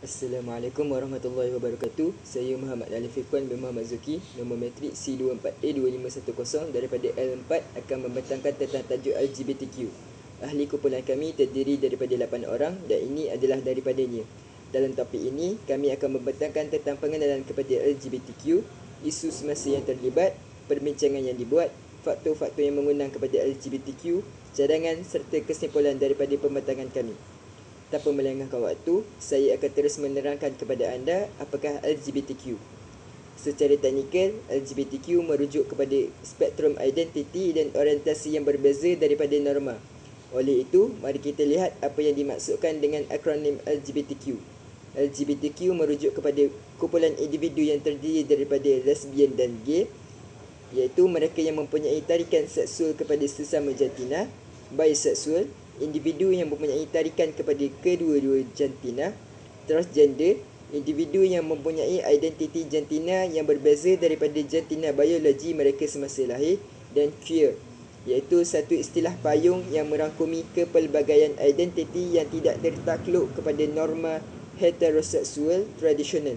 Assalamualaikum warahmatullahi wabarakatuh. Saya Muhammad Ali Fikwan bin Muhammad Zuki, nombor matrik C24A2510 daripada L4 akan membentangkan tentang tajuk LGBTQ. Ahli kumpulan kami terdiri daripada 8 orang dan ini adalah daripadanya. Dalam topik ini, kami akan membentangkan tentang pengenalan kepada LGBTQ, isu semasa yang terlibat, perbincangan yang dibuat, faktor-faktor yang mengundang kepada LGBTQ, cadangan serta kesimpulan daripada pembentangan kami. Tanpa melengahkan waktu, saya akan terus menerangkan kepada anda apakah LGBTQ. Secara teknikal, LGBTQ merujuk kepada spektrum identiti dan orientasi yang berbeza daripada norma. Oleh itu, mari kita lihat apa yang dimaksudkan dengan akronim LGBTQ. LGBTQ merujuk kepada kumpulan individu yang terdiri daripada lesbian dan gay, iaitu mereka yang mempunyai tarikan seksual kepada sesama jantina, bisexual, individu yang mempunyai tarikan kepada kedua-dua jantina, transgender, individu yang mempunyai identiti jantina yang berbeza daripada jantina biologi mereka semasa lahir, dan queer, iaitu satu istilah payung yang merangkumi kepelbagaian identiti yang tidak tertakluk kepada norma heteroseksual tradisional.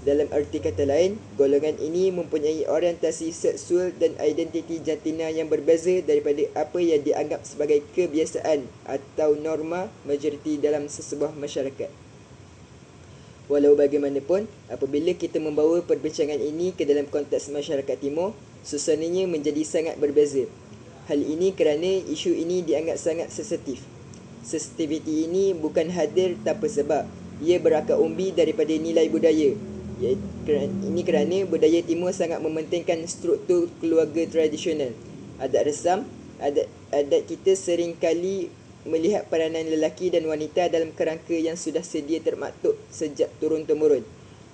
Dalam arti kata lain, golongan ini mempunyai orientasi seksual dan identiti jantina yang berbeza daripada apa yang dianggap sebagai kebiasaan atau norma majoriti dalam sesebuah masyarakat. Walau bagaimanapun, apabila kita membawa perbincangan ini ke dalam konteks masyarakat timur, suasananya menjadi sangat berbeza. Hal ini kerana isu ini dianggap sangat sensitif. Sensitiviti ini bukan hadir tanpa sebab. Ia berakar umbi daripada nilai budaya. Ini kerana budaya timur sangat mementingkan struktur keluarga tradisional. Adat resam, adat kita sering kali melihat peranan lelaki dan wanita dalam kerangka yang sudah sedia termaktub sejak turun-temurun.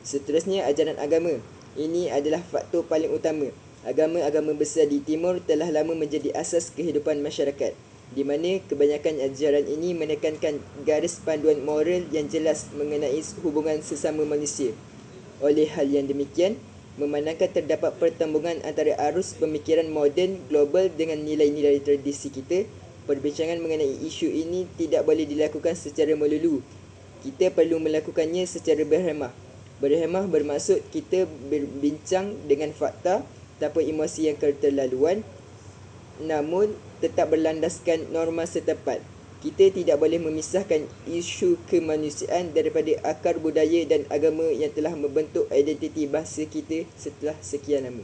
Seterusnya, ajaran agama. Ini adalah faktor paling utama. Agama-agama besar di timur telah lama menjadi asas kehidupan masyarakat, di mana kebanyakan ajaran ini menekankan garis panduan moral yang jelas mengenai hubungan sesama manusia. Oleh hal yang demikian, memandangkan terdapat pertembungan antara arus pemikiran moden global dengan nilai-nilai tradisi kita, perbincangan mengenai isu ini tidak boleh dilakukan secara melulu. Kita perlu melakukannya secara berhemah. Berhemah bermaksud kita berbincang dengan fakta tanpa emosi yang keterlaluan, namun tetap berlandaskan norma setempat. Kita tidak boleh memisahkan isu kemanusiaan daripada akar budaya dan agama yang telah membentuk identiti bahasa kita setelah sekian lama.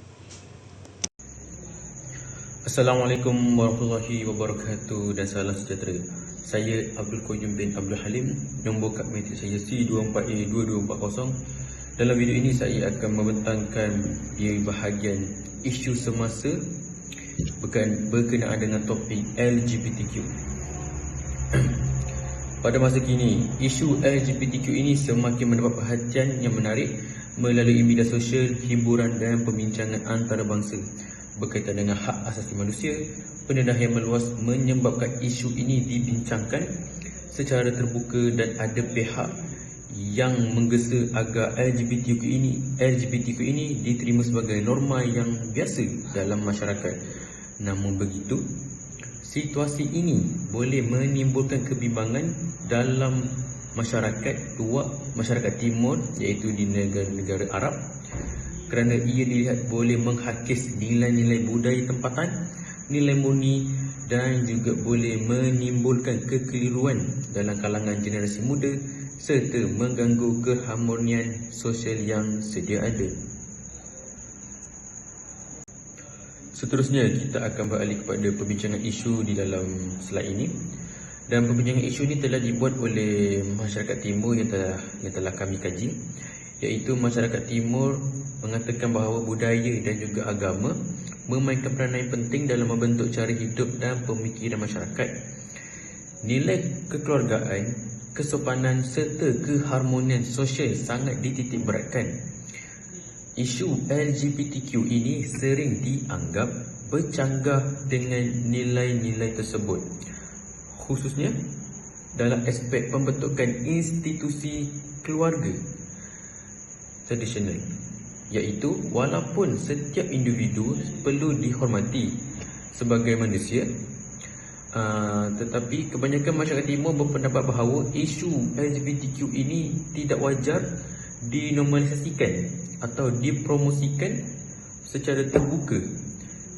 Assalamualaikum warahmatullahi wabarakatuh dan salam sejahtera. Saya Abdul Qayyum bin Abdul Halim, nombor kad matrik saya C24A2240. Dalam video ini saya akan membentangkan di bahagian isu semasa berkenaan dengan topik LGBTQ. Pada masa kini, isu LGBTQ ini semakin mendapat perhatian yang menarik melalui media sosial, hiburan dan pembincangan antarabangsa berkaitan dengan hak asasi manusia. Pendedahan meluas menyebabkan isu ini dibincangkan secara terbuka dan ada pihak yang menggesa agar LGBTQ ini diterima sebagai norma yang biasa dalam masyarakat. Namun begitu, situasi ini boleh menimbulkan kebimbangan dalam masyarakat timur, iaitu di negara-negara Arab, kerana ia dilihat boleh menghakis nilai-nilai budaya tempatan, nilai murni dan juga boleh menimbulkan kekeliruan dalam kalangan generasi muda serta mengganggu keharmonian sosial yang sedia ada. Seterusnya, kita akan beralih kepada perbincangan isu di dalam slide ini. Dan perbincangan isu ini telah dibuat oleh masyarakat timur yang telah kami kaji, iaitu masyarakat timur mengatakan bahawa budaya dan juga agama memainkan peranan yang penting dalam membentuk cara hidup dan pemikiran masyarakat. Nilai kekeluargaan, kesopanan serta keharmonian sosial sangat dititikberatkan. Isu LGBTQ ini sering dianggap bercanggah dengan nilai-nilai tersebut, khususnya dalam aspek pembentukan institusi keluarga tradisional, iaitu walaupun setiap individu perlu dihormati sebagai manusia, Tetapi kebanyakan masyarakat timur berpendapat bahawa isu LGBTQ ini tidak wajar dinormalisasikan atau dipromosikan secara terbuka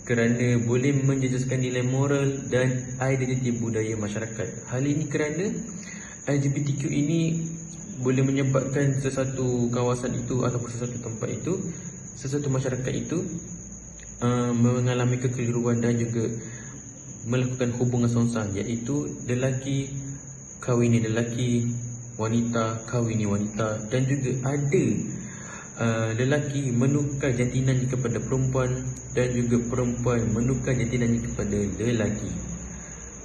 kerana boleh menjejaskan nilai moral dan identiti budaya masyarakat. Hal ini kerana LGBTQ ini boleh menyebabkan sesuatu kawasan itu ataupun sesuatu tempat itu, sesuatu masyarakat itu mengalami kekeliruan dan juga melakukan hubungan songsang, iaitu lelaki kahwini lelaki, wanita kahwini wanita, dan juga ada lelaki menukar jantinannya kepada perempuan dan juga perempuan menukar jantinannya kepada lelaki.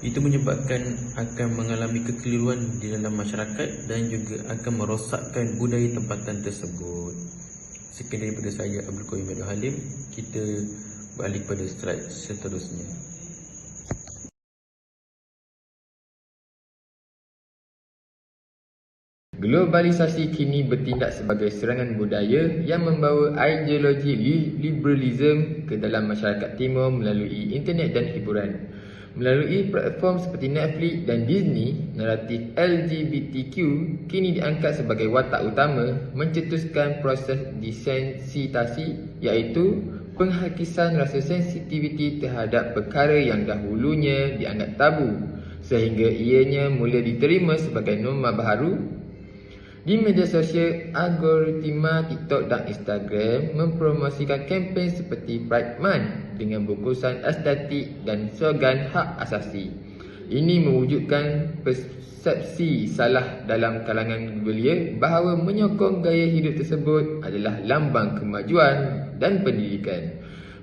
Itu menyebabkan akan mengalami kekeliruan di dalam masyarakat dan juga akan merosakkan budaya tempatan tersebut. Sekian daripada saya, Abdul Qayyum Abdul Halim. Kita balik pada slide seterusnya. Globalisasi kini bertindak sebagai serangan budaya yang membawa ideologi liberalism ke dalam masyarakat timur melalui internet dan hiburan. Melalui platform seperti Netflix dan Disney, naratif LGBTQ kini diangkat sebagai watak utama mencetuskan proses desensitasi, iaitu penghakisan rasa sensitiviti terhadap perkara yang dahulunya dianggap tabu sehingga ianya mula diterima sebagai norma baharu. Di media sosial, algoritma TikTok dan Instagram mempromosikan kempen seperti Pride Month dengan bungkusan estetik dan slogan hak asasi. Ini mewujudkan persepsi salah dalam kalangan belia bahawa menyokong gaya hidup tersebut adalah lambang kemajuan dan pendidikan.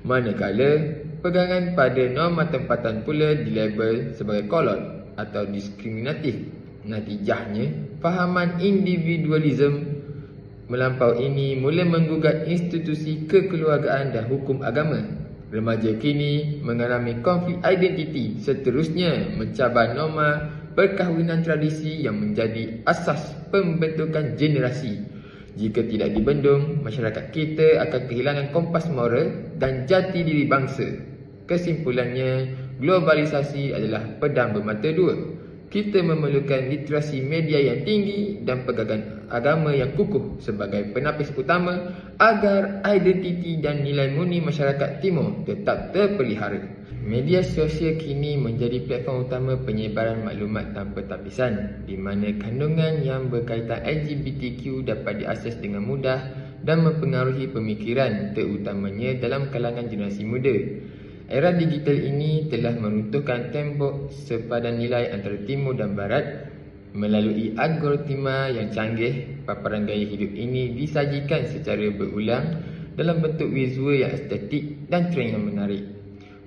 Manakala pegangan pada norma tempatan pula dilabel sebagai kolot atau diskriminatif. Natijahnya, fahaman individualism melampau ini mula menggugat institusi kekeluargaan dan hukum agama. Remaja kini mengalami konflik identiti, seterusnya mencabar norma perkahwinan tradisi yang menjadi asas pembentukan generasi. Jika tidak dibendung, masyarakat kita akan kehilangan kompas moral dan jati diri bangsa. Kesimpulannya, globalisasi adalah pedang bermata dua. Kita memerlukan literasi media yang tinggi dan pegangan agama yang kukuh sebagai penapis utama agar identiti dan nilai murni masyarakat timur tetap terpelihara. Media sosial kini menjadi platform utama penyebaran maklumat tanpa tapisan, di mana kandungan yang berkaitan LGBTQ dapat diakses dengan mudah dan mempengaruhi pemikiran, terutamanya dalam kalangan generasi muda. Era digital ini telah meruntuhkan tembok sepadan nilai antara timur dan barat. Melalui algoritma yang canggih, paparan gaya hidup ini disajikan secara berulang dalam bentuk visual yang estetik dan trend yang menarik.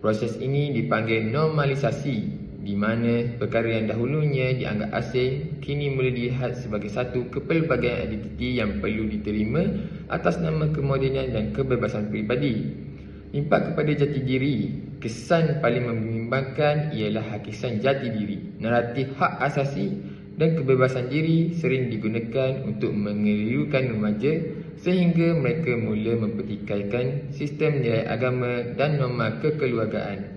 Proses ini dipanggil normalisasi, di mana perkara yang dahulunya dianggap asing kini mula dilihat sebagai satu kepelbagaian identiti yang perlu diterima atas nama kemodenan dan kebebasan peribadi. Impak kepada jati diri, kesan paling membimbangkan ialah hakisan jati diri. Naratif hak asasi dan kebebasan diri sering digunakan untuk mengelirukan remaja sehingga mereka mula mempertikaikan sistem nilai agama dan norma kekeluargaan.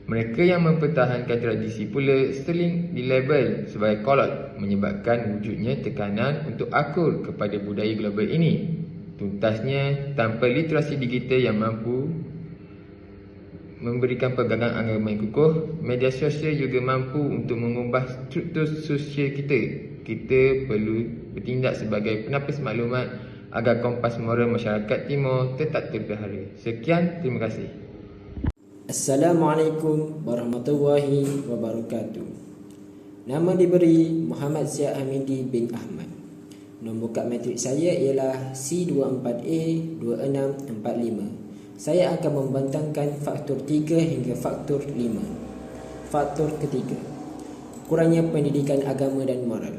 Mereka yang mempertahankan tradisi pula sering dilabel sebagai kolot, menyebabkan wujudnya tekanan untuk akur kepada budaya global ini. Tuntasnya, tanpa literasi digital yang mampu memberikan pegangan agama yang kukuh, media sosial juga mampu untuk mengubah struktur sosial kita. Kita perlu bertindak sebagai penapis maklumat agar kompas moral masyarakat timur tetap terpelihara. Sekian, terima kasih. Assalamualaikum warahmatullahi wabarakatuh. Nama diberi Muhammad Syed Hamidi bin Ahmad. Nombor kad matrik saya ialah C24A2645. Saya akan membentangkan faktor 3 hingga faktor 5. Faktor ketiga, kurangnya pendidikan agama dan moral.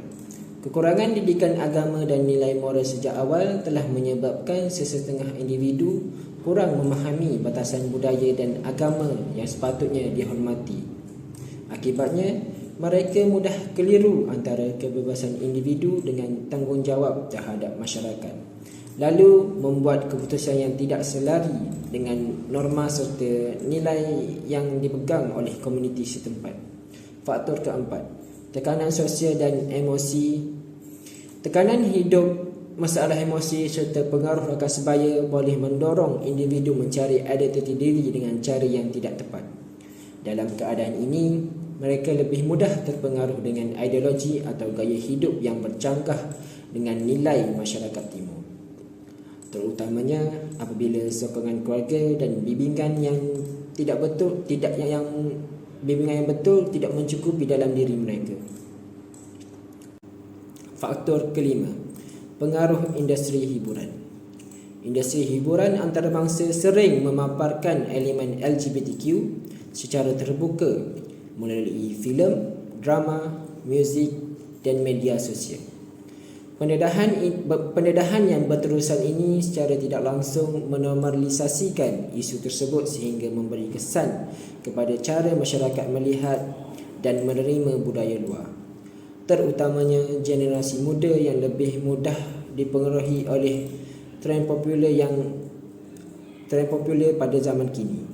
Kekurangan didikan agama dan nilai moral sejak awal telah menyebabkan sesetengah individu kurang memahami batasan budaya dan agama yang sepatutnya dihormati. Akibatnya, mereka mudah keliru antara kebebasan individu dengan tanggungjawab terhadap masyarakat, lalu membuat keputusan yang tidak selari dengan norma serta nilai yang dipegang oleh komuniti setempat. Faktor keempat, tekanan sosial dan emosi. Tekanan hidup, masalah emosi serta pengaruh rakan sebaya boleh mendorong individu mencari identiti diri dengan cara yang tidak tepat. Dalam keadaan ini, mereka lebih mudah terpengaruh dengan ideologi atau gaya hidup yang bercanggah dengan nilai masyarakat timur, terutamanya apabila sokongan keluarga dan bimbingan yang betul tidak mencukupi dalam diri mereka. Faktor kelima, pengaruh industri hiburan. Industri hiburan antarabangsa sering memaparkan elemen LGBTQ secara terbuka melalui filem, drama, muzik dan media sosial. Pendedahan yang berterusan ini secara tidak langsung menormalisasikan isu tersebut sehingga memberi kesan kepada cara masyarakat melihat dan menerima budaya luar, terutamanya generasi muda yang lebih mudah dipengaruhi oleh trend popular pada zaman kini.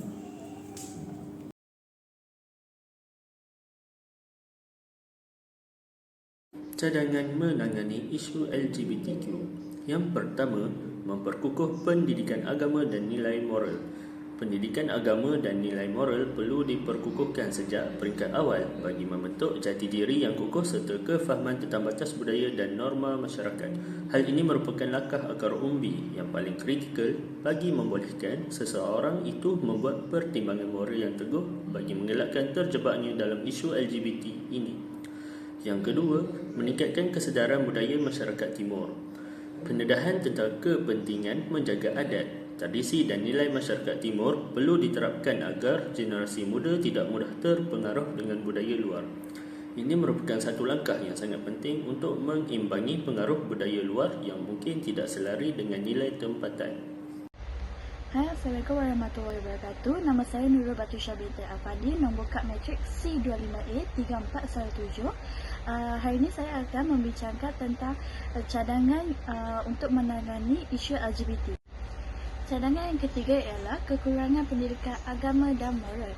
Cadangan menangani isu LGBTQ. Yang pertama, memperkukuh pendidikan agama dan nilai moral. Pendidikan agama dan nilai moral perlu diperkukuhkan sejak peringkat awal bagi membentuk jati diri yang kukuh serta kefahaman tentang batas budaya dan norma masyarakat. Hal ini merupakan langkah akar umbi yang paling kritikal bagi membolehkan seseorang itu membuat pertimbangan moral yang teguh bagi mengelakkan terjebaknya dalam isu LGBT ini. Yang kedua, meningkatkan kesedaran budaya masyarakat timur. Pendedahan tentang kepentingan menjaga adat, tradisi dan nilai masyarakat timur perlu diterapkan agar generasi muda tidak mudah terpengaruh dengan budaya luar. Ini merupakan satu langkah yang sangat penting untuk mengimbangi pengaruh budaya luar yang mungkin tidak selari dengan nilai tempatan. Hai, Assalamualaikum warahmatullahi wabarakatuh. Nama saya Nurul Batusha binti Afandi, nombor kad matrik C25A3417. Hari ini saya akan membincangkan tentang cadangan untuk menangani isu LGBT. Cadangan yang ketiga ialah kekurangan pendidikan agama dan moral.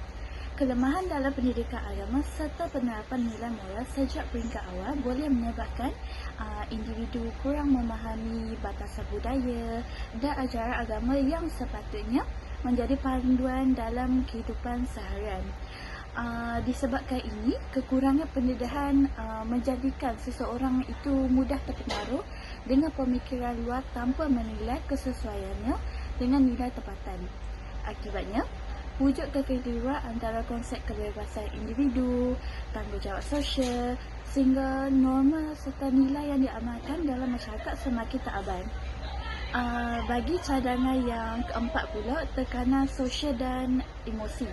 Kelemahan dalam pendidikan agama serta penerapan nilai moral sejak peringkat awal boleh menyebabkan individu kurang memahami batasan budaya dan ajaran agama yang sepatutnya menjadi panduan dalam kehidupan seharian. Disebabkan ini, kekurangan pendedahan menjadikan seseorang itu mudah terpengaruh dengan pemikiran luar tanpa menilai kesesuaiannya dengan nilai tempatan. Akibatnya, wujud kekeliruan antara konsep kebebasan individu, tanggungjawab sosial sehingga norma serta nilai yang diamalkan dalam masyarakat semakin tak aman. Bagi cadangan yang keempat pula, tekanan sosial dan emosi.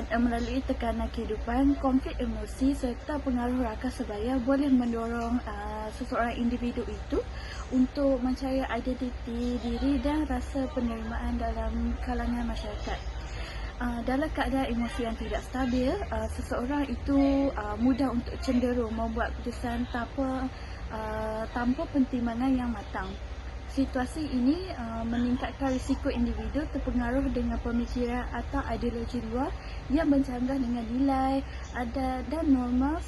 Melalui tekanan kehidupan, konflik emosi serta pengaruh rakan sebaya boleh mendorong seseorang individu itu untuk mencari identiti diri dan rasa penerimaan dalam kalangan masyarakat. Dalam keadaan emosi yang tidak stabil, seseorang itu mudah untuk cenderung membuat keputusan tanpa pertimbangan yang matang. Situasi ini meningkatkan risiko individu terpengaruh dengan pemikiran atau ideologi luar yang bercanggah dengan nilai, adat dan norma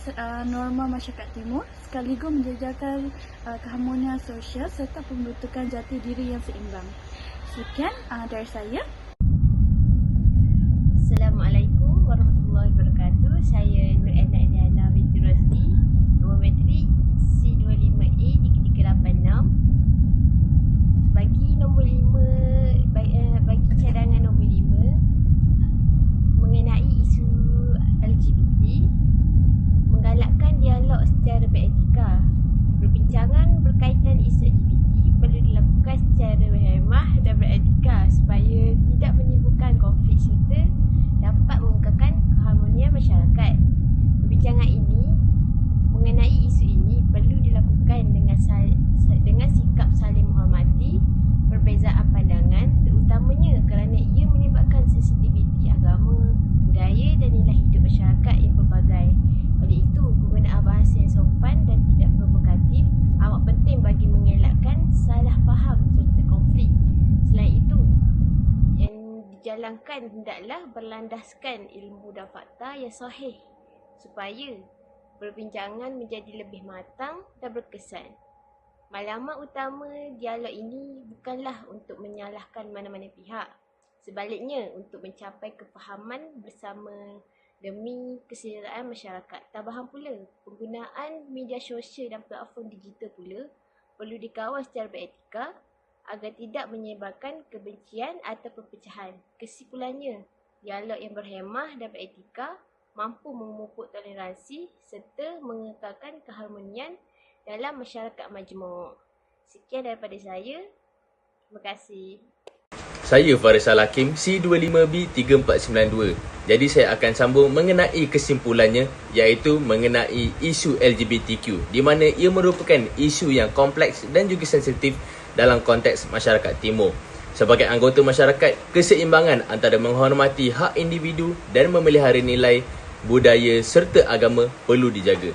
masyarakat timur, sekaligus menjejalkan keharmonian sosial serta pembentukan jati diri yang seimbang. Sekian dari saya. Assalamualaikum warahmatullahi wabarakatuh. Saya Nur Ena Eliana binti Rosli, nombor matrik C25A3386. Bagi nombor 5, bagi cadangan nombor 5 mengenai isu LGBT, menggalakkan dialog secara beretika. Perbincangan berkaitan isu LGBT perlu dilakukan secara berhemah dan beretika supaya tidak menimbulkan konflik serta dapat mengekalkan keharmonian masyarakat. Perbincangan ini mengenai isu ini perlu dilakukan dengan sikap saling menghormati perbezaan pandangan, terutamanya kerana ia melibatkan sensitiviti agama, budaya dan nilai hidup masyarakat yang pelbagai. Oleh itu, penggunaan bahasa yang sopan dan tidak provokatif amat penting bagi mengelakkan salah faham serta konflik. Selain itu, yang dijalankan hendaklah berlandaskan ilmu dan fakta yang sahih supaya perbincangan menjadi lebih matang dan berkesan. Maklumat utama dialog ini bukanlah untuk menyalahkan mana-mana pihak. Sebaliknya, untuk mencapai kefahaman bersama demi kesedaraan masyarakat. Tambahan pula, penggunaan media sosial dan platform digital pula perlu dikawal secara beretika agar tidak menyebarkan kebencian atau perpecahan. Kesimpulannya, dialog yang berhemah dan beretika mampu memupuk toleransi serta mengekalkan keharmonian dalam masyarakat majmuk. Sekian daripada saya. Terima kasih. Saya Farisal Hakim, C25B3492. Jadi saya akan sambung mengenai kesimpulannya, iaitu mengenai isu LGBTQ, di mana ia merupakan isu yang kompleks dan juga sensitif dalam konteks masyarakat timur. Sebagai anggota masyarakat, keseimbangan antara menghormati hak individu dan memelihara nilai, budaya serta agama perlu dijaga.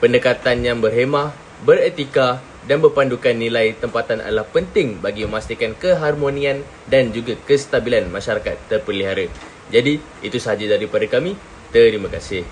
Pendekatan yang berhemah, beretika dan berpandukan nilai tempatan adalah penting bagi memastikan keharmonian dan juga kestabilan masyarakat terpelihara. Jadi, itu sahaja daripada kami. Terima kasih.